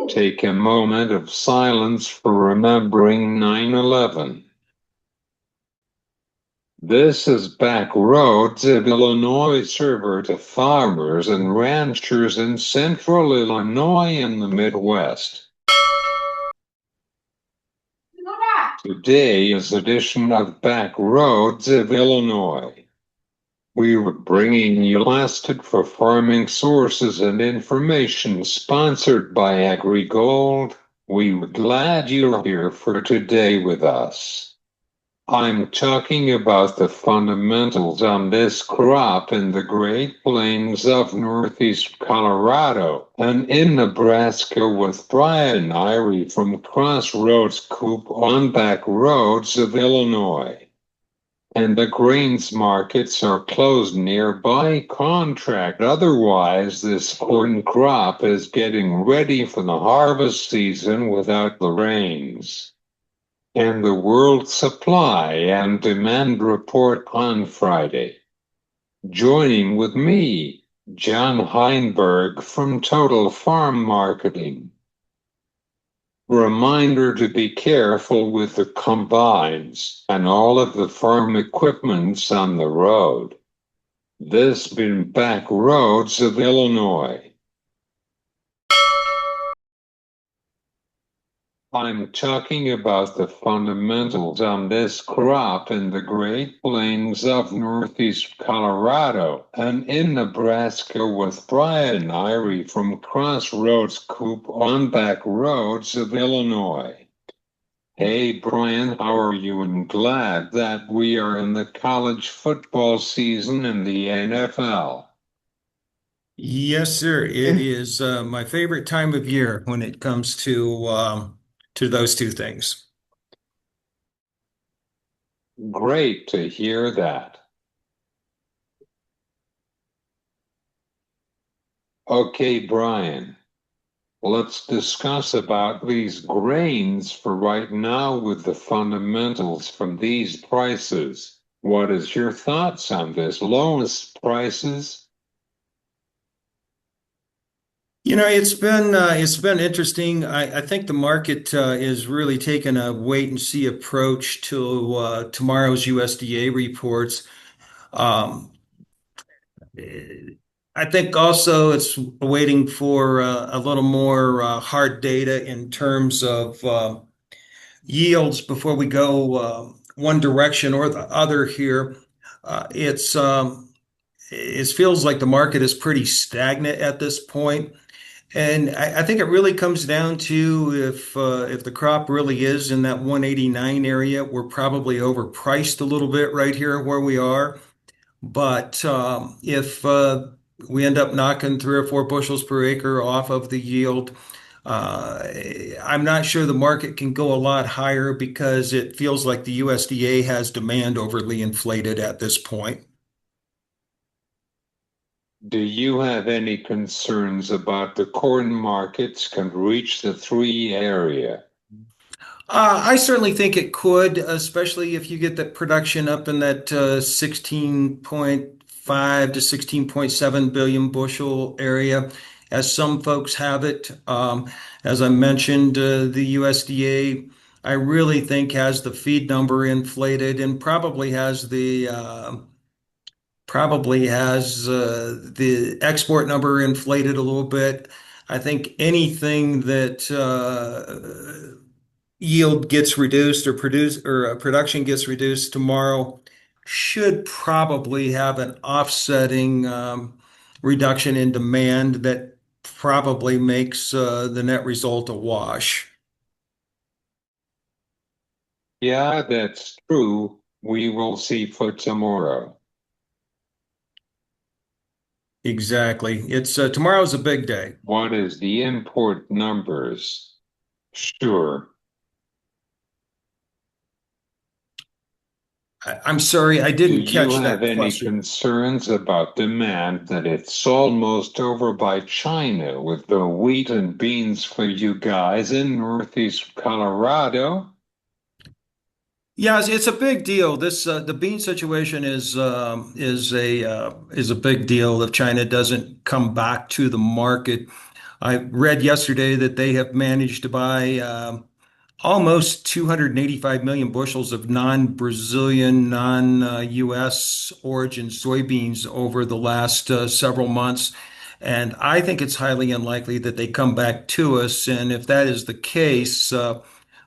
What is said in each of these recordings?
Take a moment of silence for remembering 9/11. This is back roads of Illinois server to farmers and ranchers in central Illinois and the Midwest. Today's edition of Back Roads of Illinois. We were bringing you lasted for farming sources and information sponsored by AgriGold. We're glad you're here for today with us. I'm talking about the fundamentals on this crop in the Great Plains of Northeast Colorado and in Nebraska with Brian Irey from Crossroads Coop on Back Roads of Illinois. And the grains markets are closed nearby contract. Otherwise, this corn crop is getting ready for the harvest season without the rains. And the World Supply and Demand Report on Friday. Joining with me, John Heinberg from Total Farm Marketing. Reminder to be careful with the combines and all of the farm equipments on the road. This been Back Roads of Illinois. I'm talking about the fundamentals on this crop in the Great Plains of Northeast Colorado and in Nebraska with Brian Irey from Crossroads Coop on Back Roads of Illinois. Hey Brian, how are you? And glad that we are in the college football season in the NFL. Yes, sir. It is my favorite time of year when it comes to those two things. Great to hear that. Okay, Brian, let's discuss about these grains for right now with the fundamentals from these prices. What is your thoughts on this lowest prices? It's been interesting. I think the market is really taking a wait and see approach to tomorrow's USDA reports. Um, I think also it's waiting for a little more hard data in terms of yields before we go one direction or the other here. It feels like the market is pretty stagnant at this point. And I think it really comes down to if the crop really is in that 189 area, we're probably overpriced a little bit right here where we are. But if we end up knocking 3 or 4 bushels per acre off of the yield, uh, I'm not sure the market can go a lot higher because it feels like the USDA has demand overly inflated at this point. Do you have any concerns about the corn markets can reach the 3 area? I certainly think it could, especially if you get that production up in that 16.5 to 16.7 billion bushel area, as some folks have it. As I mentioned, the USDA, I really think has the feed number inflated and probably has the export number inflated a little bit. I think anything that yield gets reduced or production gets reduced tomorrow should probably have an offsetting reduction in demand that probably makes the net result a wash. Yeah, that's true. We will see for tomorrow. Exactly. It's tomorrow's a big day. What is the import numbers? Sure. I'm sorry, I Do didn't you catch have that any question. concerns about demand that it's almost over by China with the wheat and beans for you guys in Northeast Colorado? Yeah, it's a big deal. This the bean situation is a big deal if China doesn't come back to the market. I read yesterday that they have managed to buy almost 285 million bushels of non-Brazilian, non-US origin soybeans over the last several months. And I think it's highly unlikely that they come back to us. And if that is the case,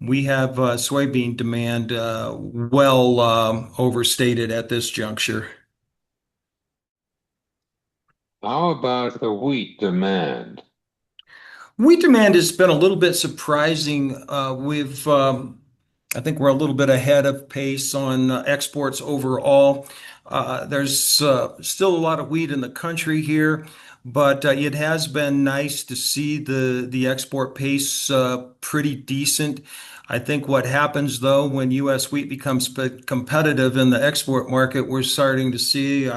we have soybean demand well overstated at this juncture. How about the wheat demand? Wheat demand has been a little bit surprising. I think we're a little bit ahead of pace on exports overall. There's still a lot of wheat in the country here, but it has been nice to see the export pace pretty decent. I think what happens though when U.S. wheat becomes competitive in the export market, we're starting to see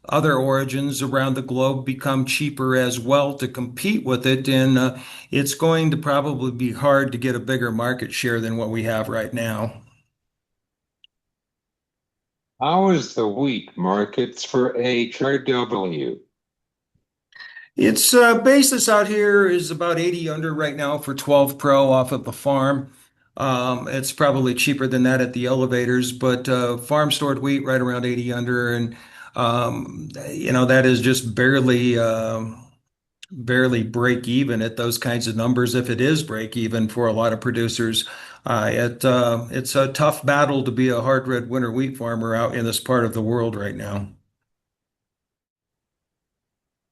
other origins around the globe become cheaper as well to compete with it. And it's going to probably be hard to get a bigger market share than what we have right now. How is the wheat markets for HRW? Its basis out here is about 80 under right now for 12 Pro off of the farm. It's probably cheaper than that at the elevators, but farm stored wheat right around 80 under. And, that is just barely break even at those kinds of numbers if it is break even for a lot of producers. It's a tough battle to be a hard red winter wheat farmer out in this part of the world right now.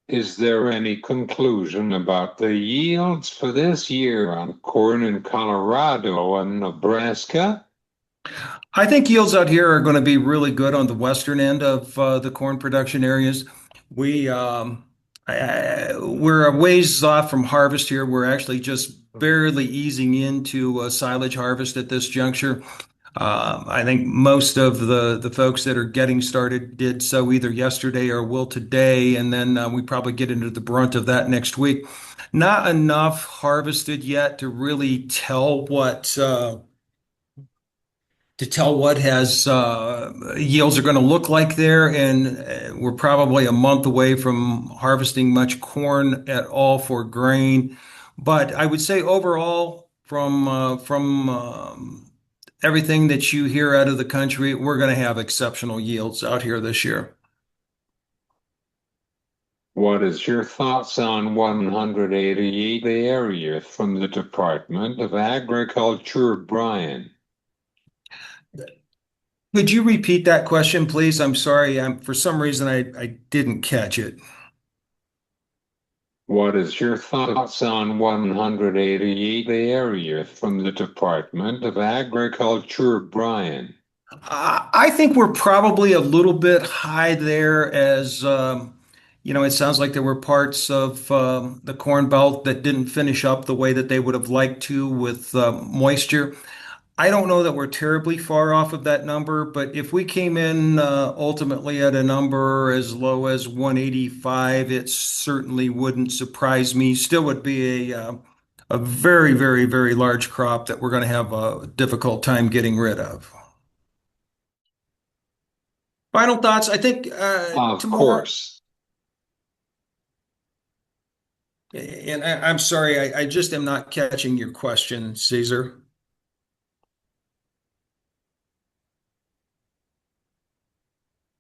Is there any conclusion about the yields for this year on corn in Colorado and Nebraska? I think yields out here are going to be really good on the western end of the corn production areas. We we're a ways off from harvest here. We're actually just barely easing into silage harvest at this juncture. I think most of the folks that are getting started did so either yesterday or will today, and then we probably get into the brunt of that next week. Not enough harvested yet to really tell what has yields are going to look like there, and we're probably a month away from harvesting much corn at all for grain. But I would say overall, from everything that you hear out of the country, we're going to have exceptional yields out here this year. What is your thoughts on 188 area from the Department of Agriculture, Brian? Could you repeat that question, please? I'm sorry. For some reason, I didn't catch it. What is your thoughts on 188 area from the Department of Agriculture, Brian? I think we're probably a little bit high there as it sounds like there were parts of the Corn Belt that didn't finish up the way that they would have liked to with moisture. I don't know that we're terribly far off of that number, but if we came in ultimately at a number as low as 185, it certainly wouldn't surprise me. Still would be a very, very, very large crop that we're going to have a difficult time getting rid of. Final thoughts. I think Of tomorrow, course. and I'm sorry, I just am not catching your question, Caesar.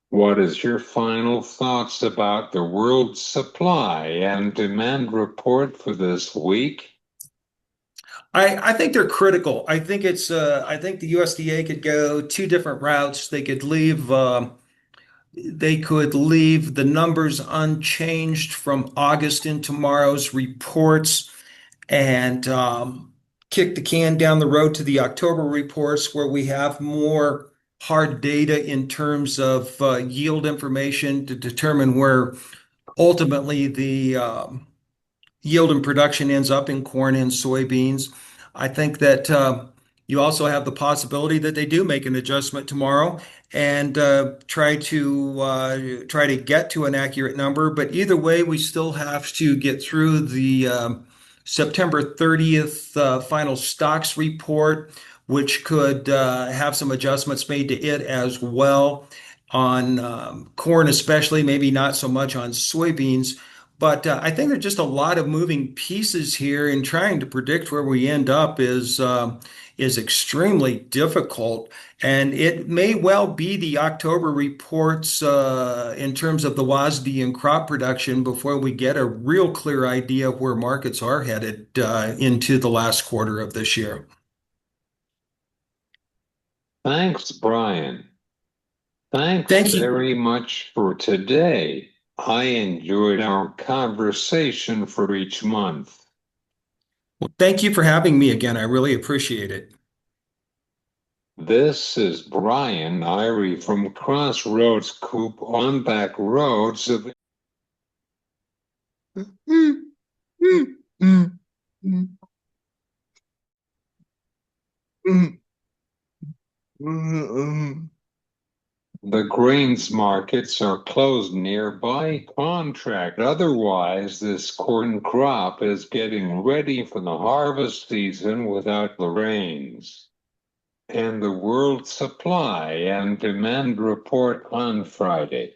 What is your final thoughts about the world supply and demand report for this week? I think they're critical. I think the USDA could go two different routes. They could leave the numbers unchanged from August in tomorrow's reports and kick the can down the road to the October reports where we have more hard data in terms of yield information to determine where ultimately the yield and production ends up in corn and soybeans. I think that you also have the possibility that they do make an adjustment tomorrow and try to get to an accurate number. But either way, we still have to get through the September 30th final stocks report, which could have some adjustments made to it as well on corn, especially maybe not so much on soybeans. But I think there's just a lot of moving pieces here, and trying to predict where we end up is extremely difficult. And it may well be the October reports in terms of the WASDE and crop production before we get a real clear idea of where markets are headed into the last quarter of this year. Thanks, Brian. Thanks Thank you. very much for today. I enjoyed our conversation for each month. Well, thank you for having me again. I really appreciate it. This is Brian Irey from Crossroads Coop on back roads of the grains markets are closed nearby contract. Otherwise, this corn crop is getting ready for the harvest season without the rains. And the world supply and demand report on Friday.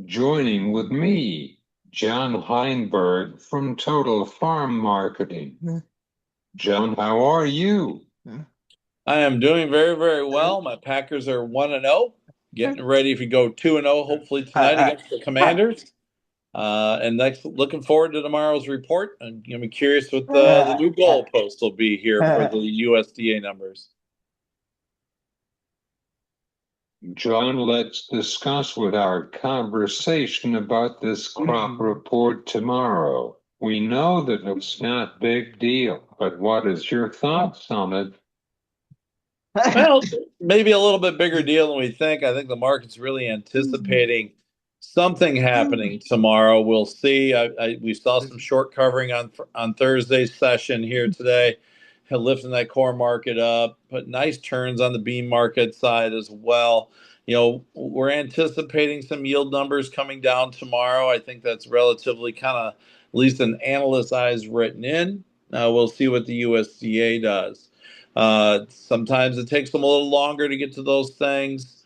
Joining with me, John Heinberg from Total Farm Marketing. John, how are you? I am doing very, very well. My Packers are 1-0, getting ready to go 2-0, hopefully tonight against the Commanders. And next, looking forward to tomorrow's report. And I'm curious what the new goalpost will be here for the USDA numbers. John, let's discuss with our conversation about this crop report tomorrow. We know that it's not a big deal, but what is your thoughts on it? Well, maybe a little bit bigger deal than we think. I think the market's really anticipating something happening tomorrow. We'll see. We saw some short covering on Thursday's session here today, lifting that core market up, but nice turns on the bean market side as well. We're anticipating some yield numbers coming down tomorrow. I think that's relatively kind of, at least an analyst's eyes, written in. We'll see what the USDA does. Sometimes it takes them a little longer to get to those things.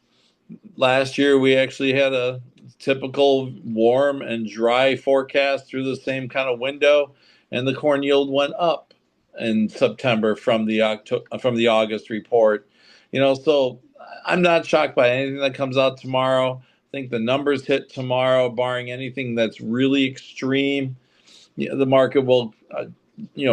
Last year, we actually had a typical warm and dry forecast through the same kind of window, and the corn yield went up in September from the August report. So I'm not shocked by anything that comes out tomorrow. I think the numbers hit tomorrow, barring anything that's really extreme. The market will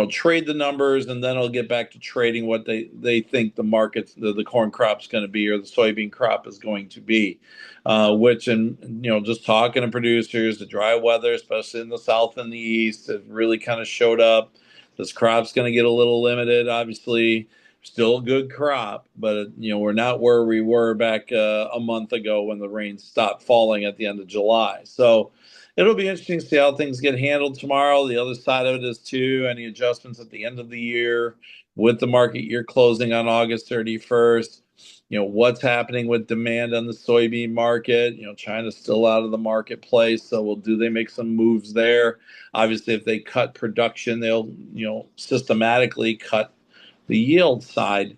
trade the numbers, and then it'll get back to trading what they think the market's the corn crop's going to be, or the soybean crop is going to be, which, and just talking to producers, the dry weather, especially in the south and the east, have really kind of showed up. This crop's going to get a little limited, obviously. Still a good crop, but we're not where we were back a month ago when the rains stopped falling at the end of July. So it'll be interesting to see how things get handled tomorrow. The other side of it is, too, any adjustments at the end of the year with the market year closing on August 31st. What's happening with demand on the soybean market? China's still out of the marketplace, so do they make some moves there? Obviously, if they cut production, they'll systematically cut the yield side.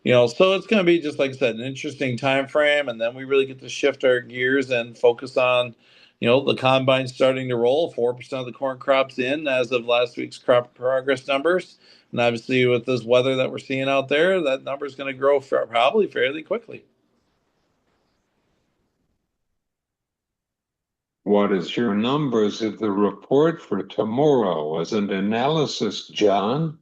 So it's going to be, just like I said, an interesting time frame, and then we really get to shift our gears and focus on the combine starting to roll. 4% of the corn crops in as of last week's crop progress numbers. And obviously, with this weather that we're seeing out there, that number is going to grow probably fairly quickly. What is your numbers of the report for tomorrow as an analysis, John?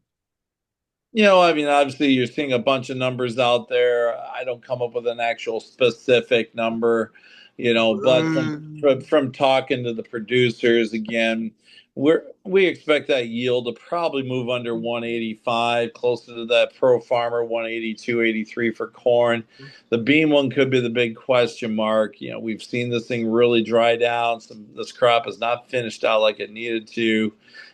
Obviously, you're seeing a bunch of numbers out there. I don't come up with an actual specific number, but from talking to the producers again, we expect that yield to probably move under 185, closer to that pro farmer 182, 83 for corn. The bean one could be the big question mark. We've seen this thing really dry down. This crop is not finished out like it needed to.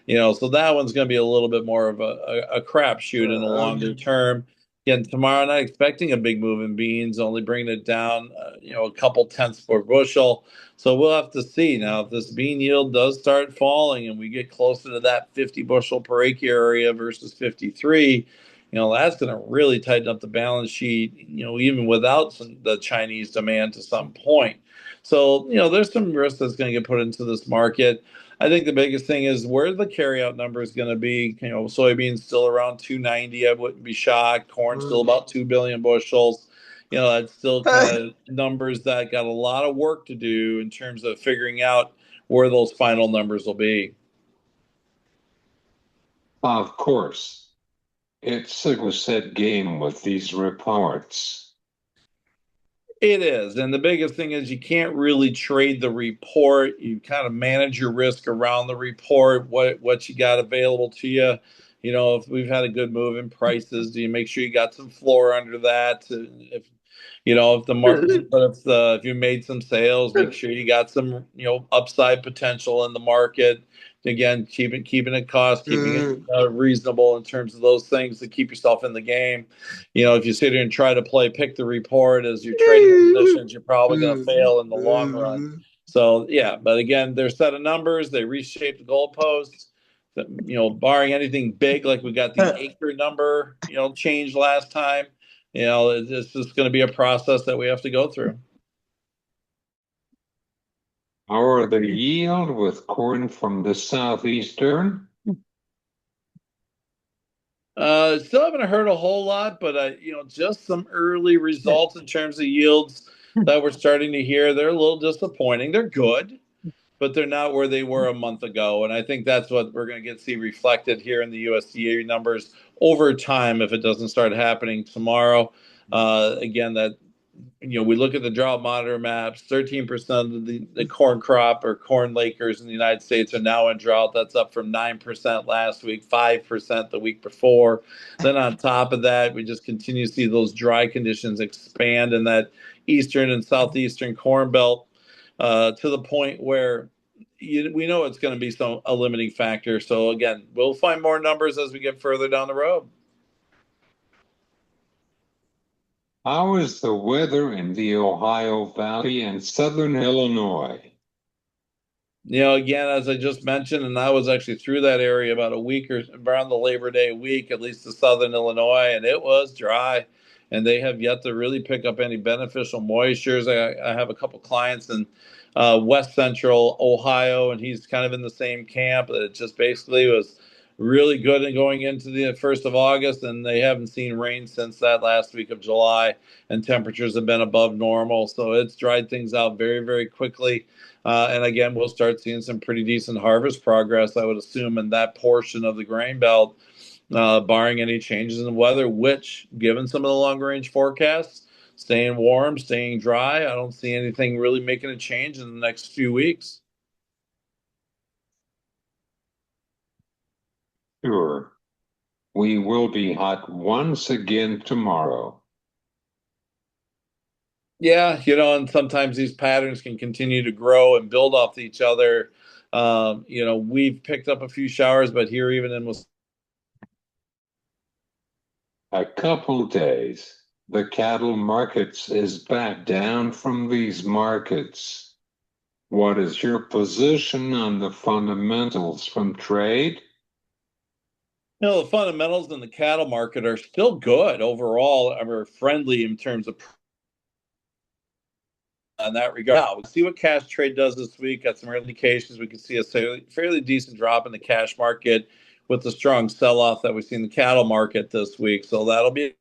So that one's going to be a little bit more of a crapshoot in the longer term. Again, tomorrow, not expecting a big move in beans, only bringing it down, a couple tenths per bushel. So we'll have to see. Now, if this bean yield does start falling and we get closer to that 50 bushel per acre area versus 53, that's going to really tighten up the balance sheet, even without the Chinese demand to some point. So, there's some risk that's going to get put into this market. I think the biggest thing is where the carryout number is going to be. Soybeans still around 290. I wouldn't be shocked. Corn still about 2 billion bushels. That's still kind of numbers that got a lot of work to do in terms of figuring out where those final numbers will be. Of course, it's a set game with these reports. It is. And the biggest thing is you can't really trade the report. You kind of manage your risk around the report, what you got available to you. If we've had a good move in prices, do you make sure you got some floor under that? If the market, but if you made some sales, make sure you got some, upside potential in the market. Again, keeping it keeping it reasonable in terms of those things to keep yourself in the game. If you sit here and try to pick the report as your trading positions, you're probably going to fail in the long run. So yeah, but again, their set of numbers, they reshape the goalposts. Barring anything big like we got the acre number, changed last time. It's just going to be a process that we have to go through. How are the yield with corn from the southeastern? Still haven't heard a whole lot, but just some early results in terms of yields that we're starting to hear. They're a little disappointing. They're good, but they're not where they were a month ago. And I think that's what we're going to see reflected here in the USDA numbers over time if it doesn't start happening tomorrow. Again, that we look at the drought monitor maps, 13% of the corn crop or corn acres in the United States are now in drought. That's up from 9% last week, 5% the week before. Then on top of that, we just continue to see those dry conditions expand in that eastern and southeastern corn belt to the point where we know it's going to be a limiting factor. So again, we'll find more numbers as we get further down the road. How is the weather in the Ohio Valley and southern Illinois? Again, as I just mentioned, and I was actually through that area about a week or around the Labor Day week, at least to southern Illinois, and it was dry. And they have yet to really pick up any beneficial moistures. I have a couple clients in west central Ohio, and he's kind of in the same camp. That it just basically was really good in going into the 1st of August, and they haven't seen rain since that last week of July, and temperatures have been above normal. So it's dried things out very, very quickly. And again, we'll start seeing some pretty decent harvest progress, I would assume, in that portion of the grain belt, barring any changes in the weather, which, given some of the longer range forecasts, staying warm, staying dry, I don't see anything really making a change in the next few weeks. Sure. We will be hot once again tomorrow. Yeah, and sometimes these patterns can continue to grow and build off each other. We've picked up a few showers, but here, even in A couple days. The cattle markets is back down from these markets. What is your position on the fundamentals from trade? the fundamentals in the cattle market are still good overall, are friendly in terms of in that regard. Now, we'll see what cash trade does this week. Got some early indications. We can see a fairly decent drop in the cash market with the strong sell-off that we see in the cattle market this week. So that'll be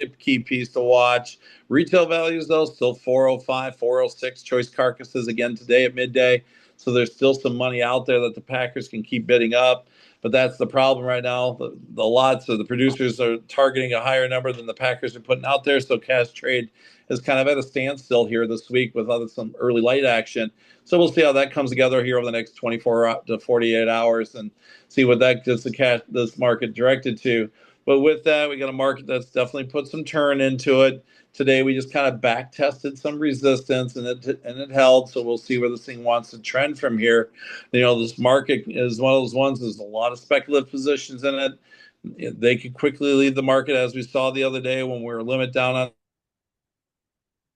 a key piece to watch. Retail values, though, still 405, 406. Choice carcasses again today at midday. So there's still some money out there that the Packers can keep bidding up. But that's the problem right now. The lots of the producers are targeting a higher number than the Packers are putting out there. So cash trade is kind of at a standstill here this week with some early light action. So we'll see how that comes together here over the next 24 to 48 hours and see what that gets this market directed to. But with that, we got a market that's definitely put some turn into it. Today, we just kind of back tested some resistance and it held. So we'll see where this thing wants to trend from here. This market is one of those ones. There's a lot of speculative positions in it. They could quickly leave the market, as we saw the other day when we were limit down on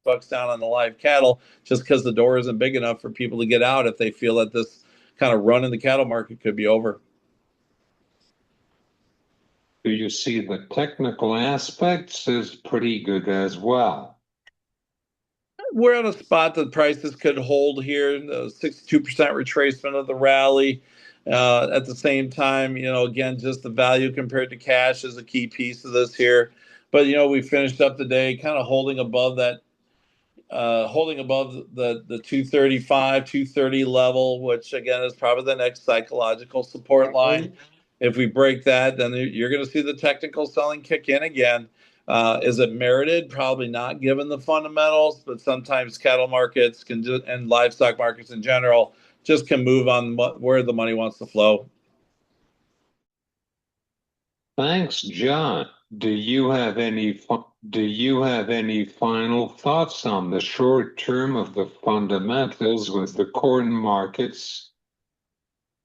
bucks down on the live cattle, just because the door isn't big enough for people to get out if they feel that this kind of run in the cattle market could be over. Do you see the technical aspects as pretty good as well? we're at a spot that prices could hold here, the 62% retracement of the rally. At the same time, again, just the value compared to cash is a key piece of this here. But we finished up the day kind of holding above that, holding above the 235, 230 level, which again is probably the next psychological support line. If we break that, then you're going to see the technical selling kick in again. Is it merited? Probably not, given the fundamentals. But sometimes cattle markets can and livestock markets in general just can move on where the money wants to flow. Thanks, John. Do you have any final thoughts on the short term of the fundamentals with the corn markets?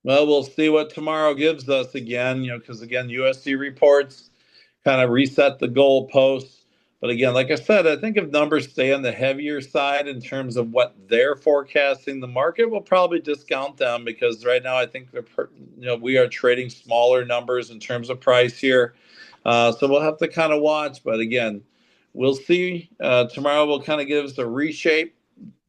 Well, we'll see what tomorrow gives us again, because again, USD reports kind of reset the goalposts. But again, like I said, I think if numbers stay on the heavier side in terms of what they're forecasting, the market will probably discount them, because right now I think we are trading smaller numbers in terms of price here. So we'll have to kind of watch. But again, we'll see. Tomorrow will kind of give us a reshape.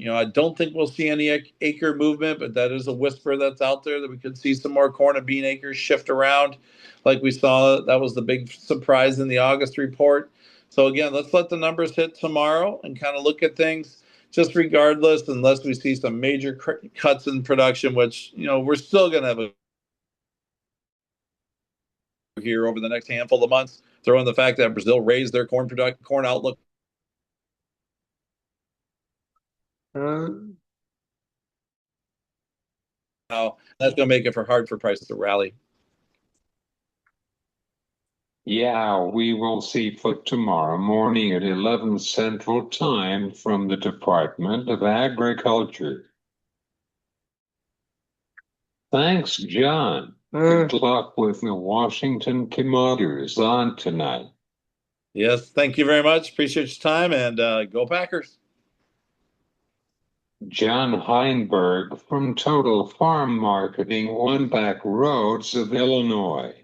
I don't think we'll see any acre movement, but that is a whisper that's out there that we could see some more corn and bean acres shift around, like we saw. That was the big surprise in the August report. So again, let's let the numbers hit tomorrow and kind of look at things. Just regardless, unless we see some major cuts in production, which we're still going to have here over the next handful of months. Throw in the fact that Brazil raised their corn outlook. Now that's going to make it hard for prices to rally. Yeah, we will see for tomorrow morning at 11 Central Time from the Department of Agriculture. Thanks, John. Good luck with the Washington Commodities on tonight. Yes, thank you very much. Appreciate your time, and go Packers. John Heinberg from Total Farm Marketing, One Back Roads of Illinois.